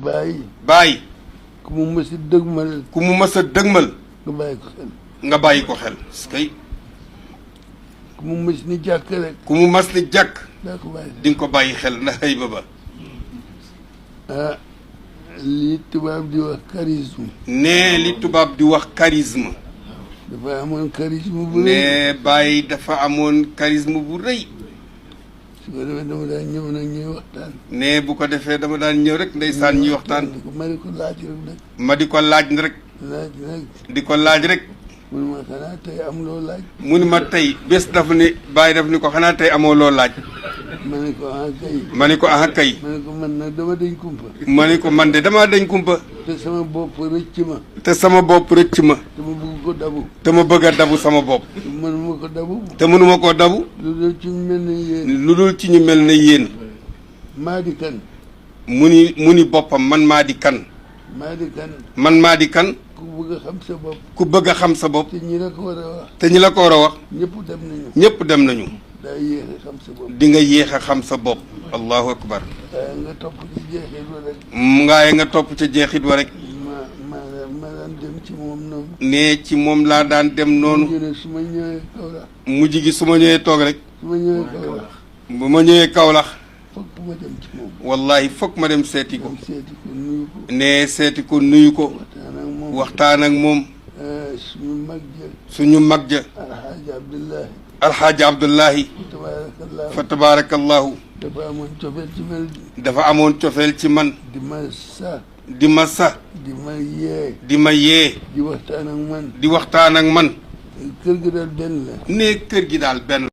bàyyi ku mu mës a dëgmal ku mu mës a dëgmal nga bàyyi ko xel. nga bàyyi ko xel kay ku mu mës ni jàkk rek ku mu mas ni jàkk daa ko bàyyi. di nga ko bàyyi xel ndax ay baba li tubaab di wax charisme. nee li tubaab di wax charisme dafa amoon charisme bu rëy. nee bàyyi dafa amoon charisme bu rëy su ko defee dama daan ñëw nag ñuy waxtaan. nee bu ko defee dama daan ñëw rek ndeysaan ñuy waxtaan ma di ko laaj rek nag. ma di ko laaj rek laaj rek. di ko laaj rek mu ne ma xanaa tey am loo laaj. mu ni ma tey bés dafa ni bàyyi daf ni ko xanaa tey amoo loo laaj ma ne ko ah kay. ma ni ko ah kay ma ne ko man nag dama dañ kumpa. ma ni ko man de damaa dañ kumpa te sama bopp rëcc ma. te sama bopp rëcc ma te ma bëgg ko dabu. te ma bëgg a dabu sama bopp te mënuma ko dabu. te mënuma koo dabu lu dul ci mel ni yéen. lu dul ci ñu mel ne yéen maa di kan. mu ni boppam man maa di kan maa di kan. man maa di kan ku bëgg a xam sa bopp. ku bëgg a xam sa bopp te ñi la ko war a wax. te ñi la ko war a wax ñëpp dem nañu. ñëpp dem nañu daa yéex a xam sa bopp. di nga yéex a xam sa bopp allahu akbar waaye nga topp ci jeexit ba rek. ngaaye nga topp ca jeexit wa rek ma daan dem ci moom noonu. ne ci moom laa daan dem noonu ñu ne su ma ñëwee Kaolack. mujj gi su ma ñëwee toog rek su ma ñëwee Kaolack. bu ma ñëwee Kaolack fokk ma dem ci moom. wallahi fokk ma dem seeti ko dem seeti ko nuyu ko. ne seeti ko nuyu ko waxtaan ak moom. waxtaan ak moom suñu mag ja. suñu mag ja Alxaaji Abdullahi. alxaaji Abdullahi tabaarakallahu. fa tabaarakallahu dafa amoon cofeel ci mel. dafa amoon cofeel ci man di ma sa. di ma sa di ma yee. di ma yee di waxtaan ak man. di waxtaan ak man kër gi daal benn la. ne kër gi daal benn